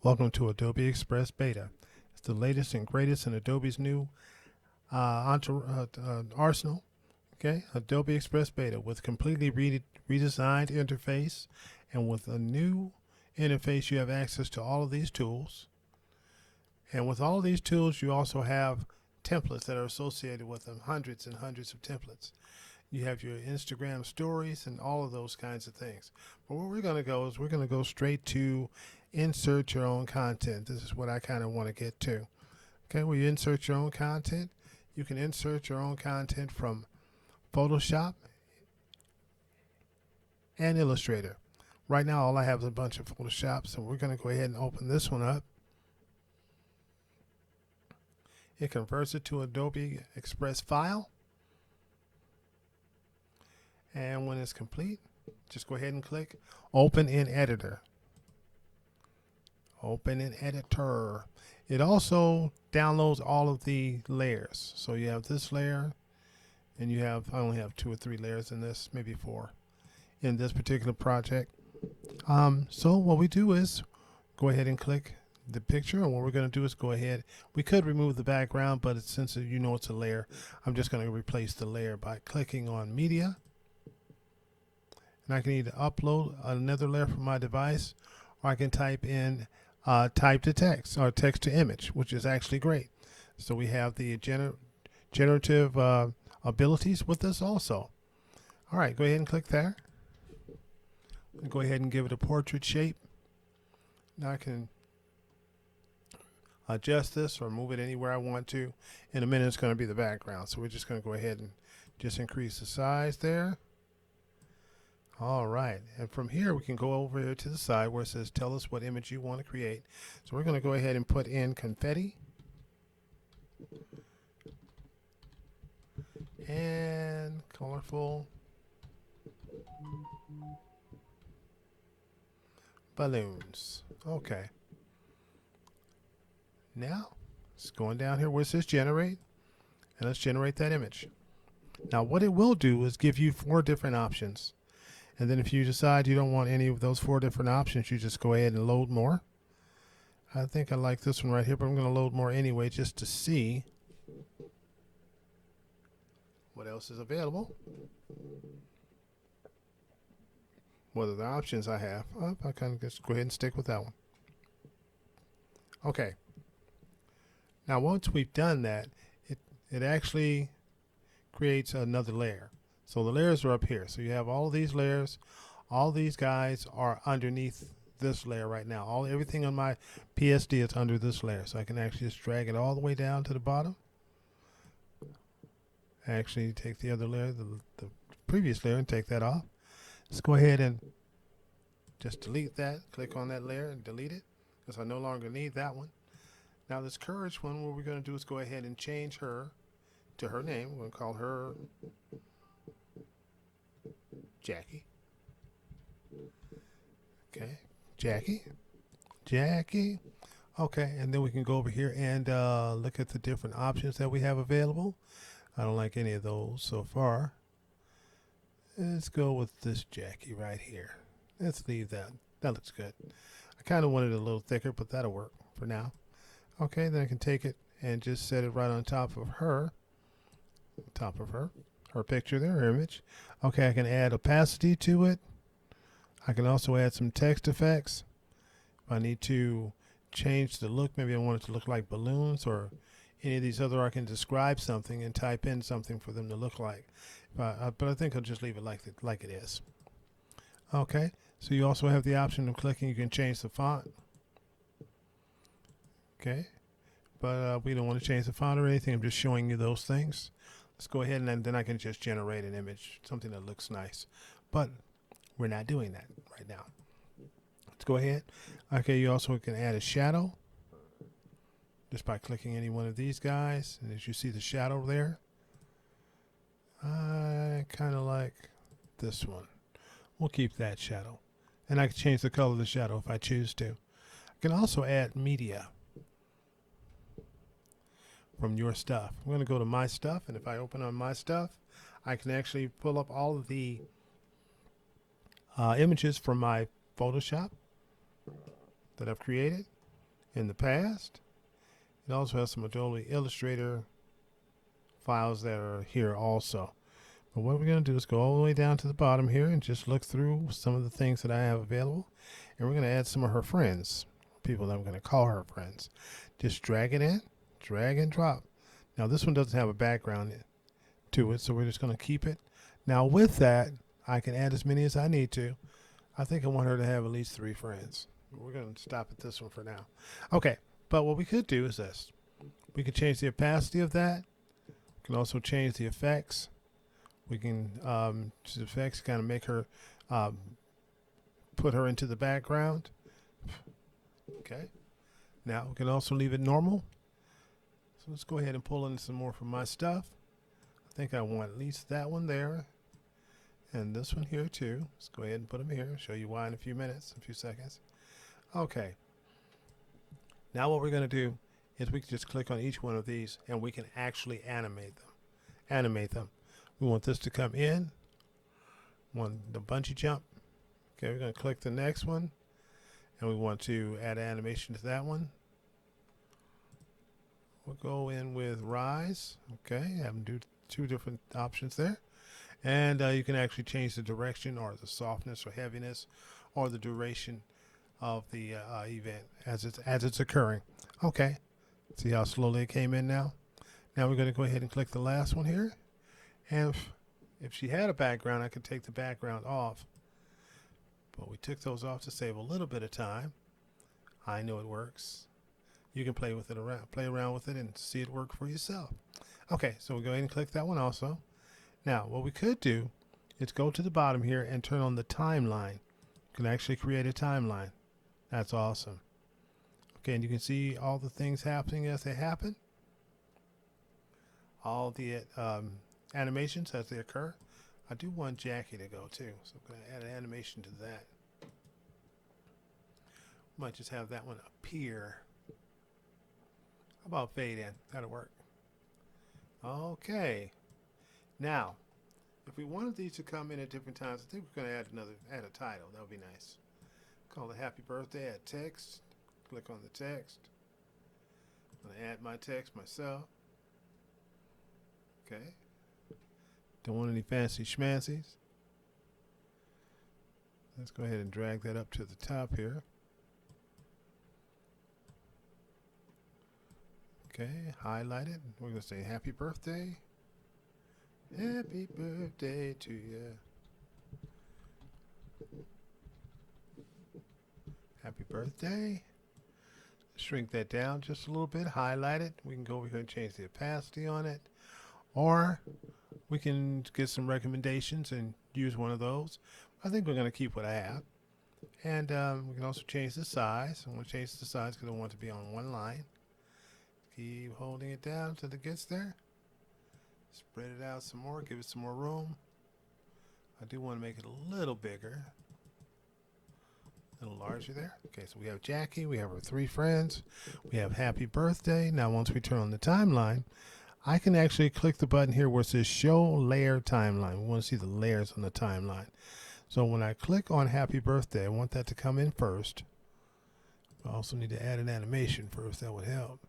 Welcome to Adobe Express Beta. It's the latest and greatest in Adobe's new arsenal. Okay, Adobe Express Beta with completely redesigned interface, and with a new interface, you have access to all of these tools. And with all of these tools, you also have templates that are associated with them, hundreds and hundreds of templates. You have your Instagram stories and all of those kinds of things. But where we're going to go is we're going to go straight to insert your own content. This is what I kind of want to get to. Okay, where you insert your own content, you can insert your own content from Photoshop and Illustrator. Right now, all I have is a bunch of Photoshop, so we're going to go ahead and open this one up. It converts it to Adobe Express file. And when it's complete, just go ahead and click Open in Editor. Open in Editor. It also downloads all of the layers. So you have this layer, and you have, I only have 2 or 3 layers in this, maybe 4 in this particular project. So what we do is go ahead and click the picture, and what we're going to do is go ahead. We could remove the background, but since you know it's a layer, I'm just going to replace the layer by clicking on Media. And I can either upload another layer from my device, or I can type in type to text or text to image, which is actually great. So we have the generative abilities with this also. All right, go ahead and click there. Go ahead and give it a portrait shape. Now I can adjust this or move it anywhere I want to. In a minute, it's going to be the background. So we're just going to go ahead and just increase the size there. All right, and from here we can go over here to the side where it says tell us what image you want to create. So we're going to go ahead and put in confetti and colorful balloons. Okay. Now it's going down here where it says generate, and let's generate that image. Now what it will do is give you 4 different options. And then if you decide you don't want any of those 4 different options, you just go ahead and load more. I think I like this one right here, but I'm going to load more anyway just to see what else is available. What are the options I have? I kind of just go ahead and stick with that one. Okay. Now once we've done that, it actually creates another layer. So the layers are up here. So you have all of these layers. All these guys are underneath this layer right now. Everything on my PSD is under this layer. So I can actually just drag it all the way down to the bottom. Actually take the other layer, the previous layer, and take that off. Let's go ahead and just delete that. Click on that layer and delete it because I no longer need that one. Now this courage one, what we're going to do is go ahead and change her to her name. We're going to call her Jackie. Okay, Jackie. Okay, and then we can go over here and look at the different options that we have available. I don't like any of those so far. Let's go with this Jackie right here. Let's leave that. That looks good. I kind of wanted it a little thicker, but that'll work for now. Okay, then I can take it and just set it right on top of her. Her picture there, her image. Okay, I can add opacity to it. I can also add some text effects. If I need to change the look, maybe I want it to look like balloons or any of these other, I can describe something and type in something for them to look like. But I think I'll just leave it like it is. Okay, so you also have the option of clicking. You can change the font. Okay, but we don't want to change the font or anything. I'm just showing you those things. Let's go ahead and then I can just generate an image, something that looks nice. But we're not doing that right now. Let's go ahead. Okay, you also can add a shadow just by clicking any one of these guys. And as you see the shadow there, I kind of like this one. We'll keep that shadow. And I can change the color of the shadow if I choose to. I can also add media from your stuff. I'm going to go to my stuff, and if I open on my stuff, I can actually pull up all of the images from my Photoshop that I've created. in the past. It also has some Adobe Illustrator files that are here also. But what we're going to do is go all the way down to the bottom here and just look through some of the things that I have available. And we're going to add some of her friends, people that I'm going to call her friends. Just drag it in, drag and drop. Now this one doesn't have a background to it, so we're just going to keep it. Now with that, I can add as many as I need to. I think I want her to have at least 3 friends. We're going to stop at this one for now. Okay, but what we could do is this. We could change the opacity of that. We can also change the effects. We can choose effects, kind of make her, put her into the background. Okay. Now we can also leave it normal. So let's go ahead and pull in some more from my stuff. I think I want at least that one there. And this one here too. Let's go ahead and put them here. I'll show you why in a few minutes, a few seconds. Okay. Now what we're going to do is we can just click on each one of these and we can actually animate them. We want this to come in. Want the bungee jump. Okay, we're going to click the next one. And we want to add animation to that one. We'll go in with rise. Okay, have them do 2 different options there. And you can actually change the direction or the softness or heaviness or the duration of the event as it's occurring. Okay, see how slowly it came in now? Now we're going to go ahead and click the last one here. And if she had a background, I could take the background off. But we took those off to save a little bit of time. I know it works. You can play around with it and see it work for yourself. Okay, so we'll go ahead and click that one also. Now, what we could do is go to the bottom here and turn on the timeline. You can actually create a timeline. That's awesome. Okay, and you can see all the things happening as they happen. All the animations as they occur. I do want Jackie to go too, so I'm going to add an animation to that. Might just have that one appear. How about fade in? That'll work. Okay. Now, if we wanted these to come in at different times, I think we're going to add a title. That would be nice. Call it Happy Birthday. Add text. Click on the text. I'm going to add my text myself. Okay. Don't want any fancy schmancies. Let's go ahead and drag that up to the top here. Okay, highlight it. We're going to say happy birthday. Happy birthday to you. Happy birthday. Shrink that down just a little bit. Highlight it. We can go over here and change the opacity on it. Or we can get some recommendations and use one of those. I think we're going to keep what I have. And we can also change the size. I want to change the size because I want it to be on one line. Keep holding it down until it gets there. Spread it out some more. Give it some more room. I do want to make it a little bigger. A little larger there. Okay, so we have Jackie. We have her 3 friends. We have happy birthday. Now once we turn on the timeline, I can actually click the button here where it says show layer timeline. We want to see the layers on the timeline. So when I click on happy birthday, I want that to come in first. I also need to add an animation first. That would help.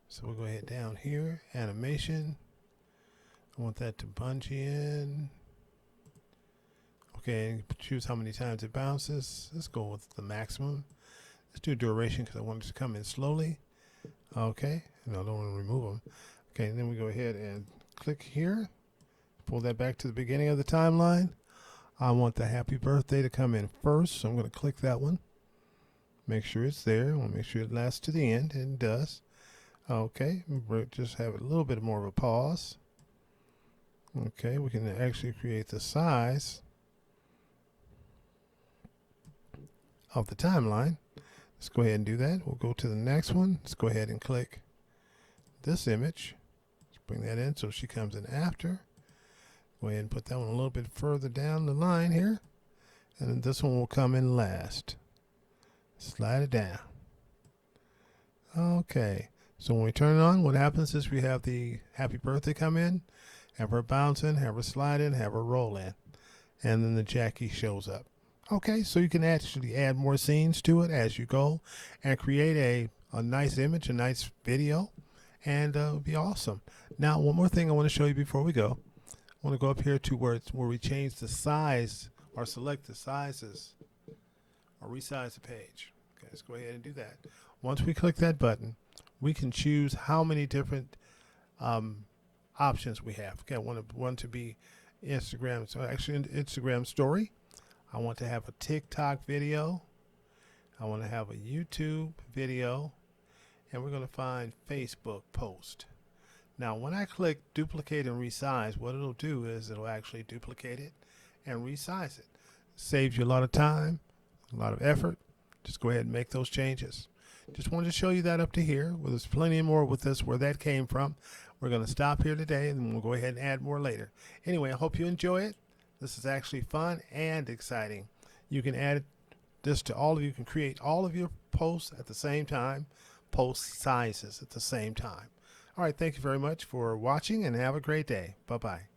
So we'll go ahead down here, animation. I want that to bungee in. Okay, choose how many times it bounces. Let's go with the maximum. Let's do duration because I want it to come in slowly. Okay, and I don't want to remove them. Okay, and then we go ahead and click here. Pull that back to the beginning of the timeline. I want the happy birthday to come in first, so I'm going to click that one. Make sure it's there. I want to make sure it lasts to the end, and it does. Okay, just have a little bit more of a pause. Okay, we can actually create the size of the timeline. Let's go ahead and do that. We'll go to the next one. Let's go ahead and click this image. Let's bring that in so she comes in after. Go ahead and put that one a little bit further down the line here. And then this one will come in last. Slide it down. Okay. So when we turn it on, what happens is we have the happy birthday come in, have her bounce in, have her slide in, have her roll in. And then the Jackie shows up. Okay, so you can actually add more scenes to it as you go and create a nice image, a nice video, and it'll be awesome. Now, one more thing I want to show you before we go. I want to go up here to where we change the size or select the sizes or resize the page. Okay, let's go ahead and do that. Once we click that button, we can choose how many different options we have. Okay, I want to be Instagram, so actually Instagram story. I want to have a TikTok video. I want to have a YouTube video, and we're going to find Facebook post. Now, when I click duplicate and resize, what it'll do is it'll actually duplicate it and resize it. Saves you a lot of time, a lot of effort. Just go ahead and make those changes. Just wanted to show you that up to here. Well, there's plenty more with this where that came from. We're going to stop here today, and we'll go ahead and add more later. Anyway, I hope you enjoy it. This is actually fun and exciting. You can add this to all of you. You can create all of your posts at the same time, post sizes at the same time. All right, thank you very much for watching, and have a great day. Bye-bye.